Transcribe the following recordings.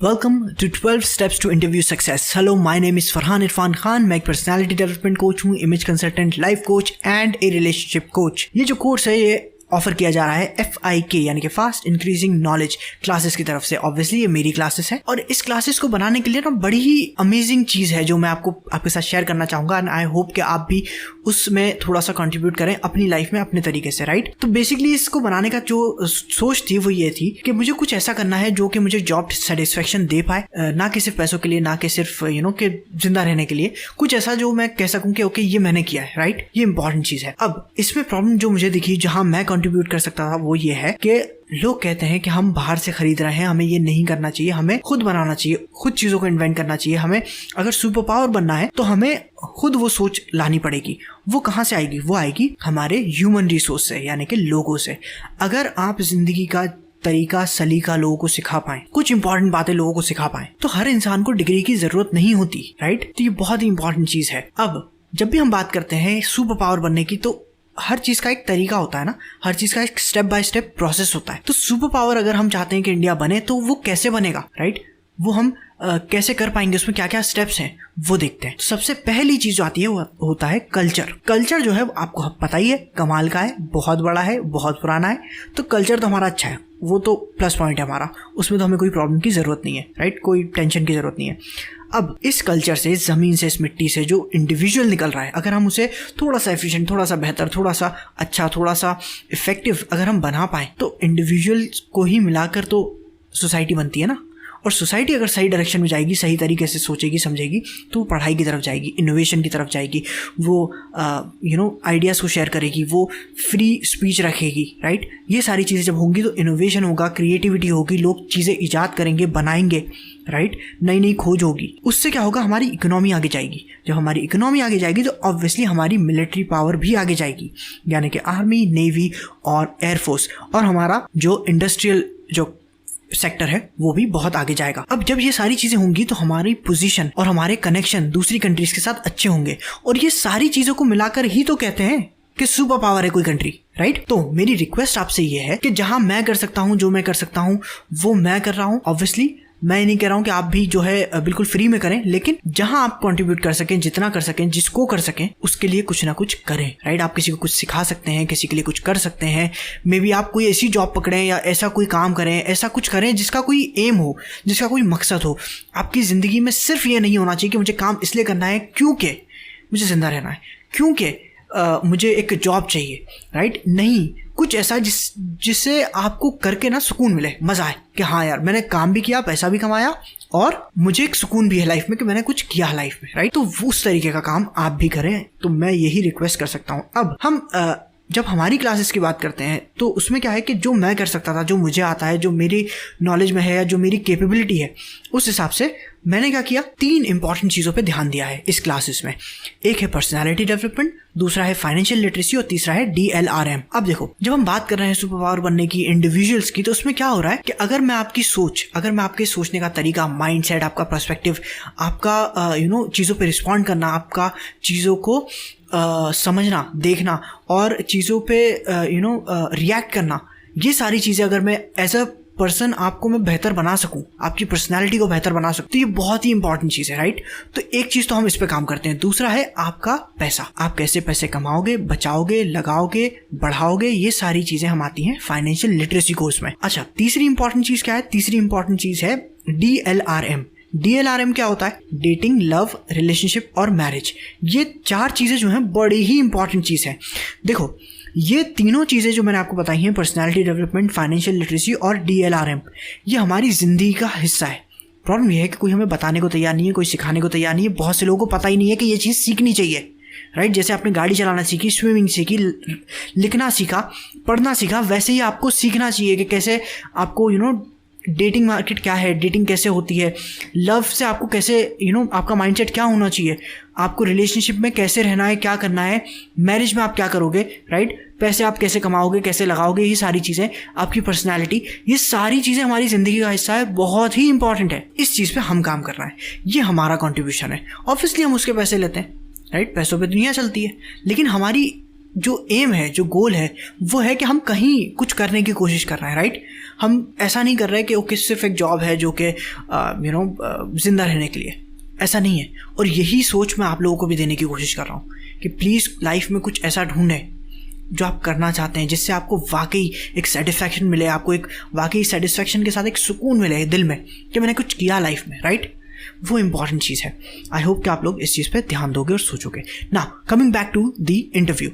Welcome to 12 Steps to Interview Success. Hello, my name is Farhan Irfan Khan. मैं एक personality development coach हूँ, image consultant, life coach and A relationship coach. ये जो course है ये offer किया जा रहा है FIK यानी कि फास्ट इंक्रीजिंग नॉलेज क्लासेस की तरफ से। ऑब्वियसली ये मेरी क्लासेस है और इस क्लासेस को बनाने के लिए ना बड़ी ही अमेजिंग चीज है जो मैं आपके साथ शेयर करना चाहूंगा एंड आई होप कि आप भी उसमें थोड़ा सा कंट्रीब्यूट करें अपनी लाइफ में अपने तरीके से, राइट। तो बेसिकली इसको बनाने का जो सोच थी वो ये थी कि मुझे कुछ ऐसा करना है जो कि मुझे जॉब सेटिस्फेक्शन दे पाए, ना कि सिर्फ पैसों के लिए, ना कि सिर्फ कि जिंदा रहने के लिए, कुछ ऐसा जो मैं कह सकूं कि ओके ये मैंने किया है, राइट। ये इंपॉर्टेंट चीज है। अब इसमें प्रॉब्लम जो मुझे दिखी, जहां मैं कंट्रीब्यूट कर सकता था, वो ये है कि लोग कहते हैं कि हम बाहर से खरीद रहे हैं, हमें ये नहीं करना चाहिए, हमें खुद बनाना चाहिए, खुद चीजों को इन्वेंट करना चाहिए। हमें अगर सुपर पावर बनना है तो हमें खुद वो सोच लानी पड़ेगी। वो कहाँ से आएगी? वो आएगी हमारे ह्यूमन रिसोर्स से, यानी कि लोगों से। अगर आप जिंदगी का तरीका सलीका लोगों को सिखा पाए, कुछ इंपॉर्टेंट बातें लोगों को सिखा पाए, तो हर इंसान को डिग्री की जरूरत नहीं होती, राइट। तो ये बहुत ही इंपॉर्टेंट चीज है। अब जब भी हम बात करते हैं सुपर पावर बनने की, तो हर चीज का एक तरीका होता है ना, हर चीज का एक स्टेप बाय स्टेप प्रोसेस होता है। तो सुपर पावर अगर हम चाहते हैं कि इंडिया बने, तो वो कैसे बनेगा, राइट। वो हम कैसे कर पाएंगे, उसमें क्या क्या स्टेप्स हैं वो देखते हैं। तो सबसे पहली चीज जो आती है वो होता है कल्चर। कल्चर जो है आपको पता ही है, कमाल का है, बहुत बड़ा है, बहुत पुराना है। तो कल्चर तो हमारा अच्छा है, वो तो प्लस पॉइंट है हमारा, उसमें तो हमें कोई प्रॉब्लम की जरूरत नहीं है, राइट, कोई टेंशन की जरूरत नहीं है। अब इस कल्चर से, इस जमीन से, इस मिट्टी से जो इंडिविजुअल निकल रहा है, अगर हम उसे थोड़ा सा एफिशिएंट, थोड़ा सा बेहतर, थोड़ा सा अच्छा, थोड़ा सा इफेक्टिव अगर हम बना पाए, तो इंडिविजुअल को ही मिलाकर तो सोसाइटी बनती है ना। और सोसाइटी अगर सही डायरेक्शन में जाएगी, सही तरीके से सोचेगी समझेगी, तो वो पढ़ाई की तरफ जाएगी, इनोवेशन की तरफ जाएगी, वो आइडियाज़ को शेयर करेगी, वो फ्री स्पीच रखेगी, राइट। ये सारी चीज़ें जब होंगी तो इनोवेशन होगा, क्रिएटिविटी होगी, लोग चीज़ें ईजाद करेंगे, बनाएंगे, राइट। नई नई खोज होगी। उससे क्या होगा? हमारी इकोनॉमी आगे जाएगी। जब हमारी इकोनॉमी आगे जाएगी तो ऑब्वियसली हमारी मिलिट्री पावर भी आगे जाएगी, यानी कि आर्मी, नेवी और एयरफोर्स, और हमारा जो इंडस्ट्रियल जो सेक्टर है वो भी बहुत आगे जाएगा। अब जब ये सारी चीजें होंगी तो हमारी पोजीशन और हमारे कनेक्शन दूसरी कंट्रीज के साथ अच्छे होंगे, और ये सारी चीजों को मिलाकर ही तो कहते हैं कि सुपर पावर है कोई कंट्री, राइट। तो मेरी रिक्वेस्ट आपसे ये है कि जहां मैं कर सकता हूं, जो मैं कर सकता हूं वो मैं कर रहा हूं। ऑब्वियसली मैं नहीं कह रहा हूं कि आप भी जो है बिल्कुल फ्री में करें, लेकिन जहां आप कंट्रीब्यूट कर सकें, जितना कर सकें, जिसको कर सकें, उसके लिए कुछ ना कुछ करें, राइट। आप किसी को कुछ सिखा सकते हैं, किसी के लिए कुछ कर सकते हैं। मे बी आप कोई ऐसी जॉब पकड़ें या ऐसा कोई काम करें, ऐसा कुछ करें जिसका कोई एम हो, जिसका कोई मकसद हो। आपकी जिंदगी में सिर्फ ये नहीं होना चाहिए कि मुझे काम इसलिए करना है क्योंकि मुझे जिंदा रहना है, क्योंकि मुझे एक जॉब चाहिए, राइट। नहीं, कुछ ऐसा जिससे आपको करके ना सुकून मिले, मजा आए कि हाँ यार मैंने काम भी किया, पैसा भी कमाया, और मुझे एक सुकून भी है लाइफ में कि मैंने कुछ किया लाइफ में, राइट। तो उस तरीके का काम आप भी करें, तो मैं यही रिक्वेस्ट कर सकता हूँ। अब हम जब हमारी क्लासेस की बात करते हैं तो उसमें क्या है कि जो मैं कर सकता था, जो मुझे आता है, जो मेरी नॉलेज में है या जो मेरी कैपेबिलिटी है, उस हिसाब से मैंने क्या किया, 3 इंपॉर्टेंट चीज़ों पे ध्यान दिया है इस क्लासेस में। एक है पर्सनालिटी डेवलपमेंट, दूसरा है फाइनेंशियल लिटरेसी और तीसरा है DLRM। अब देखो, जब हम बात कर रहे हैं सुपर पावर बनने की, इंडिविजुअल्स की, तो उसमें क्या हो रहा है कि अगर मैं आपकी सोच, अगर मैं आपके सोचने का तरीका, माइंडसेट, आपका पर्सपेक्टिव, आपका चीज़ों पे रिस्पॉन्ड करना, आपका चीज़ों को समझना, देखना और चीज़ों पे रिएक्ट करना, ये सारी चीज़ें अगर मैं एज अ पर्सन आपको मैं बेहतर बना सकूं, आपकी पर्सनालिटी को बेहतर बना सकूं, तो ये बहुत ही इंपॉर्टेंट चीज़ है, राइट। तो एक चीज़ तो हम इस पे काम करते हैं। दूसरा है आपका पैसा, आप कैसे पैसे कमाओगे, बचाओगे, लगाओगे, बढ़ाओगे, ये सारी चीज़ें हम आती हैं फाइनेंशियल लिटरेसी कोर्स में। अच्छा, तीसरी इंपॉर्टेंट चीज़ क्या है? तीसरी इंपॉर्टेंट चीज़ है DLRM। DLRM क्या होता है? डेटिंग, लव, रिलेशनशिप और मैरिज। ये 4 चीज़ें जो हैं बड़ी ही इंपॉर्टेंट चीज़ है। देखो, ये तीनों चीज़ें जो मैंने आपको बताई हैं, पर्सनालिटी डेवलपमेंट, फाइनेंशियल लिटरेसी और DLRM, ये हमारी ज़िंदगी का हिस्सा है। प्रॉब्लम ये है कि कोई हमें बताने को तैयार नहीं है, कोई सिखाने को तैयार नहीं है। बहुत से लोगों को पता ही नहीं है कि ये चीज़ सीखनी चाहिए, राइट। जैसे आपने गाड़ी चलाना सीखी, स्विमिंग सीखी, लिखना सीखा, पढ़ना सीखा, वैसे ही आपको सीखना चाहिए कि कैसे आपको डेटिंग मार्केट क्या है, डेटिंग कैसे होती है, लव से आपको कैसे आपका माइंडसेट क्या होना चाहिए, आपको रिलेशनशिप में कैसे रहना है, क्या करना है, मैरिज में आप क्या करोगे, राइट, पैसे आप कैसे कमाओगे, कैसे लगाओगे, ये सारी चीज़ें, आपकी पर्सनैलिटी, ये सारी चीज़ें हमारी ज़िंदगी का हिस्सा है, बहुत ही इंपॉर्टेंट है। इस चीज़ पे हम काम कर रहे हैं, ये हमारा कॉन्ट्रीब्यूशन है। ऑब्वियसली हम उसके पैसे लेते हैं, राइट, पैसों पे दुनिया चलती है, लेकिन हमारी जो एम है, जो गोल है, वो है कि हम कहीं कुछ करने की कोशिश कर रहे हैं, राइट। हम ऐसा नहीं कर रहे कि ओके सिर्फ एक जॉब है जो कि जिंदा रहने के लिए, ऐसा नहीं है। और यही सोच मैं आप लोगों को भी देने की कोशिश कर रहा हूँ कि प्लीज़ लाइफ में कुछ ऐसा ढूंढें जो आप करना चाहते हैं, जिससे आपको वाकई एक सेटिस्फैक्शन मिले, आपको एक वाकई सेटिस्फैक्शन के साथ एक सुकून मिले दिल में कि मैंने कुछ किया लाइफ में, राइट। वो इंपॉर्टेंट चीज़ है। आई होप कि आप लोग इस चीज़ पे ध्यान दोगे और सोचोगे। Now coming back to the interview,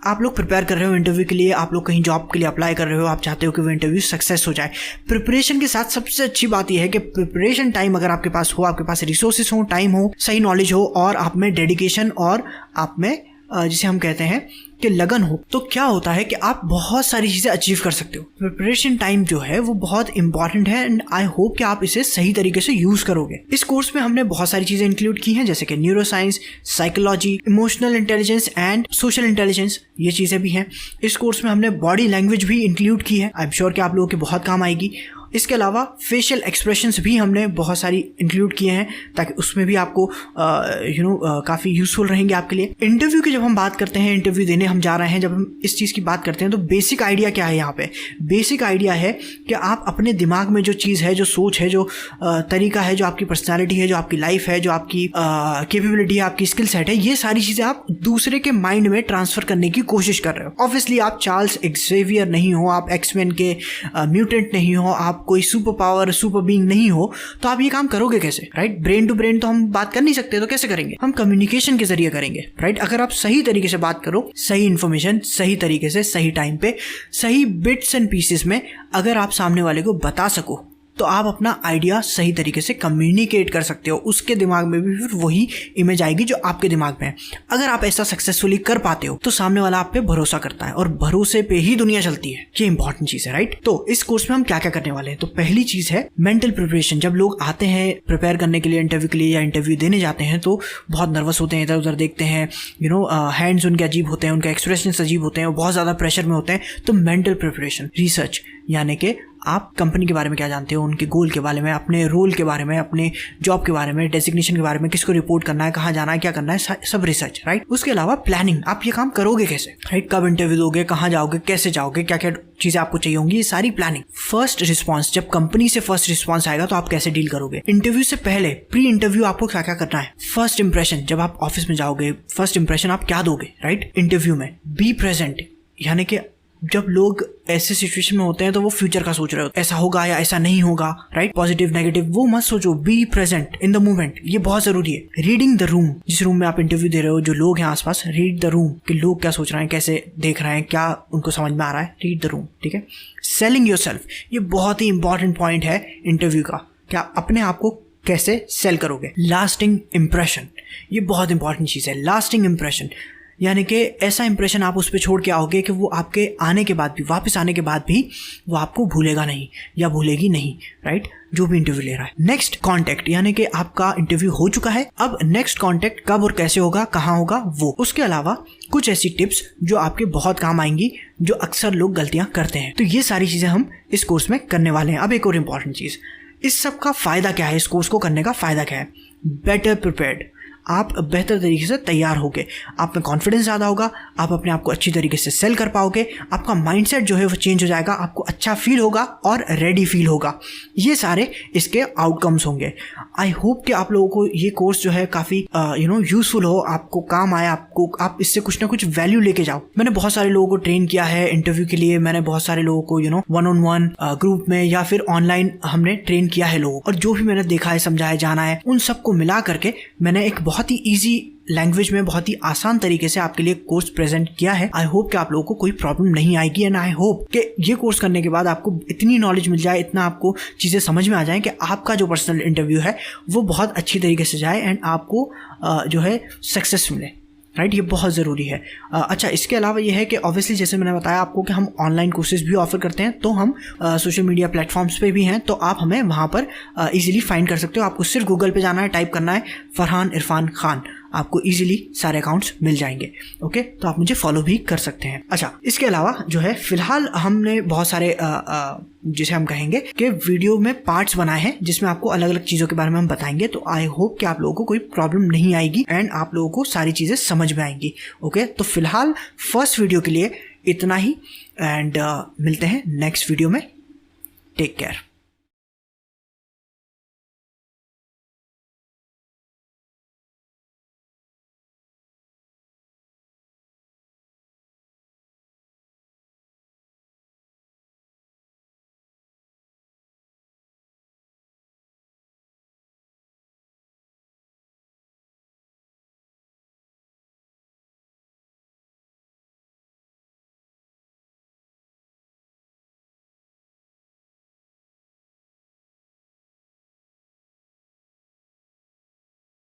आप लोग प्रिपेयर कर रहे हो इंटरव्यू के लिए, आप लोग कहीं जॉब के लिए अप्लाई कर रहे हो, आप चाहते हो कि वो इंटरव्यू सक्सेस हो जाए। प्रिपरेशन के साथ सबसे अच्छी बात यह है कि प्रिपरेशन टाइम अगर आपके पास हो, आपके पास रिसोर्सेस हो, टाइम हो, सही नॉलेज हो और आप में डेडिकेशन और आप में जिसे हम कहते हैं कि लगन हो, तो क्या होता है कि आप बहुत सारी चीज़ें अचीव कर सकते हो। प्रिपरेशन टाइम जो है वो बहुत इंपॉर्टेंट है एंड आई होप कि आप इसे सही तरीके से यूज़ करोगे। इस कोर्स में हमने बहुत सारी चीज़ें इंक्लूड की हैं, जैसे कि neuroscience, psychology, emotional intelligence and social intelligence, ये चीज़ें भी हैं। इस कोर्स में हमने बॉडी लैंग्वेज भी इंक्लूड की है। आई एम श्योर कि आप लोगों के बहुत काम आएगी। इसके अलावा फेशियल एक्सप्रेशंस भी हमने बहुत सारी इंक्लूड किए हैं ताकि उसमें भी आपको काफ़ी यूजफुल रहेंगे आपके लिए। इंटरव्यू की जब हम बात करते हैं, इंटरव्यू देने हम जा रहे हैं, जब हम इस चीज़ की बात करते हैं तो बेसिक आइडिया क्या है यहाँ पे? बेसिक आइडिया है कि आप अपने दिमाग में जो चीज़ है, जो सोच है, जो तरीका है, जो आपकी पर्सनैलिटी है, जो आपकी लाइफ है, जो आपकी कैपेबिलिटी है, आपकी स्किल सेट है, ये सारी चीज़ें आप दूसरे के माइंड में ट्रांसफ़र करने की कोशिश कर रहे हो। ऑब्वियसली आप चार्ल्स एक्सेवियर नहीं हो, आप एक्समैन के म्यूटेंट नहीं हो, आप कोई सुपर पावर सुपर बीइंग नहीं हो, तो आप ये काम करोगे कैसे, राइट? ब्रेन टू ब्रेन तो हम बात कर नहीं सकते, तो कैसे करेंगे? हम कम्युनिकेशन के जरिए करेंगे, राइट? अगर आप सही तरीके से बात करो, सही इन्फॉर्मेशन सही तरीके से सही टाइम पे सही बिट्स एंड पीसेस में अगर आप सामने वाले को बता सको, तो आप अपना आइडिया सही तरीके से कम्युनिकेट कर सकते हो। उसके दिमाग में भी फिर वही इमेज आएगी जो आपके दिमाग में है। अगर आप ऐसा सक्सेसफुली कर पाते हो तो सामने वाला आप पे भरोसा करता है और भरोसे पे ही दुनिया चलती है। ये इंपॉर्टेंट चीज है, राइट? तो इस कोर्स में हम क्या क्या करने वाले हैं? तो पहली चीज है मेंटल प्रिपरेशन। जब लोग आते हैं प्रिपेयर करने के लिए इंटरव्यू के लिए या इंटरव्यू देने जाते हैं तो बहुत नर्वस होते हैं, इधर उधर देखते हैं, हैंड्स उनके अजीब होते हैं, उनके एक्सप्रेशन अजीब होते हैं, बहुत ज्यादा प्रेशर में होते हैं। तो मेंटल प्रिपरेशन, रिसर्च, यानी कि आप कंपनी के बारे में क्या जानते हो, उनके गोल के बारे में, अपने रोल के बारे में, अपने जॉब के बारे में, डेजिग्नेशन के बारे में, किसको रिपोर्ट करना है, कहाँ जाना है, क्या करना है, सब रिसर्च, राइट? उसके अलावा प्लानिंग, आप ये काम करोगे कैसे, राइट? कब इंटरव्यू दोगे, कहाँ जाओगे, कैसे जाओगे, क्या क्या चीजें आपको चाहिए होंगी, ये सारी प्लानिंग। फर्स्ट रिस्पॉन्स, जब कंपनी से फर्स्ट रिस्पॉन्स आएगा तो आप कैसे डील करोगे। इंटरव्यू से पहले प्री इंटरव्यू आपको क्या क्या करना है। फर्स्ट इंप्रेशन, जब आप ऑफिस में जाओगे फर्स्ट इंप्रेशन आप क्या दोगे, राइट? इंटरव्यू में बी प्रेजेंट, यानी कि जब लोग ऐसे सिचुएशन में होते हैं तो वो फ्यूचर का सोच रहे होते हैं, ऐसा होगा या ऐसा नहीं होगा, राइट? पॉजिटिव नेगेटिव वो मत सोचो, be present in the moment, ये बहुत जरूरी है। रीडिंग द रूम, जिस रूम में आप इंटरव्यू दे रहे हो, जो लोग हैं आसपास, रीड द रूम कि लोग क्या सोच रहे हैं, कैसे देख रहे हैं, क्या उनको समझ में आ रहा है, रीड द रूम, ठीक है? सेलिंग योरसेल्फ, ये बहुत ही इंपॉर्टेंट पॉइंट है इंटरव्यू का, क्या अपने आप को कैसे सेल करोगे। लास्टिंग इंप्रेशन, ये बहुत इंपॉर्टेंट चीज़ है। लास्टिंग इंप्रेशन यानी कि ऐसा इंप्रेशन आप उस पर छोड़ के आओगे कि वो आपके आने के बाद भी, वापस आने के बाद भी वो आपको भूलेगा नहीं या भूलेगी नहीं, राइट? जो भी इंटरव्यू ले रहा है। नेक्स्ट कॉन्टेक्ट, यानी कि आपका इंटरव्यू हो चुका है, अब नेक्स्ट कॉन्टेक्ट कब और कैसे होगा, कहाँ होगा, वो। उसके अलावा कुछ ऐसी टिप्स जो आपके बहुत काम आएंगी, जो अक्सर लोग गलतियां करते हैं। तो ये सारी चीजें हम इस कोर्स में करने वाले हैं। अब एक और इम्पॉर्टेंट चीज, इस सब का फायदा क्या है, इस कोर्स को करने का फायदा क्या है? बेटर प्रिपेयर्ड, आप बेहतर तरीके से तैयार होगे, आप में कॉन्फिडेंस ज़्यादा होगा, आप अपने आप को अच्छी तरीके से सेल कर पाओगे, आपका माइंडसेट जो है वो चेंज हो जाएगा, आपको अच्छा फील होगा और रेडी फील होगा। ये सारे इसके आउटकम्स होंगे। आई होप कि आप लोगों को ये कोर्स जो है काफ़ी यूजफुल हो, आपको काम आए, आप इससे कुछ ना कुछ वैल्यू लेके जाओ। मैंने बहुत सारे लोगों को ट्रेन किया है इंटरव्यू के लिए, मैंने बहुत सारे लोगों को वन-on-one ग्रुप में या फिर ऑनलाइन हमने ट्रेन किया है लोगों, और जो भी मैंने देखा है, समझा है, जाना है, उन सबको मिला करके मैंने एक बहुत ही ईजी लैंग्वेज में, बहुत ही आसान तरीके से आपके लिए कोर्स प्रेजेंट किया है। आई होप कि आप लोगों को कोई प्रॉब्लम नहीं आएगी एंड आई होप कि ये कोर्स करने के बाद आपको इतनी नॉलेज मिल जाए, इतना आपको चीज़ें समझ में आ जाए कि आपका जो पर्सनल इंटरव्यू है वो बहुत अच्छी तरीके से जाए एंड आपको जो है सक्सेस मिले, राइट? ये बहुत ज़रूरी है। अच्छा, इसके अलावा ये है कि ऑब्वियसली जैसे मैंने बताया आपको कि हम ऑनलाइन कोर्सेज भी ऑफर करते हैं, तो हम सोशल मीडिया प्लेटफॉर्म्स पे भी हैं, तो आप हमें वहाँ पर इजीली फाइंड कर सकते हो। आपको सिर्फ गूगल पे जाना है, टाइप करना है फरहान इरफान खान, आपको इजीली सारे अकाउंट्स मिल जाएंगे। ओके, तो आप मुझे फॉलो भी कर सकते हैं। अच्छा, इसके अलावा जो है फिलहाल हमने बहुत सारे जिसे हम कहेंगे कि वीडियो में पार्ट्स बनाए हैं जिसमें आपको अलग अलग चीज़ों के बारे में हम बताएंगे। तो आई होप कि आप लोगों को कोई प्रॉब्लम नहीं आएगी एंड आप लोगों को सारी चीज़ें समझ में आएंगी। ओके, तो फिलहाल फर्स्ट वीडियो के लिए इतना ही एंड मिलते हैं नेक्स्ट वीडियो में। Take care.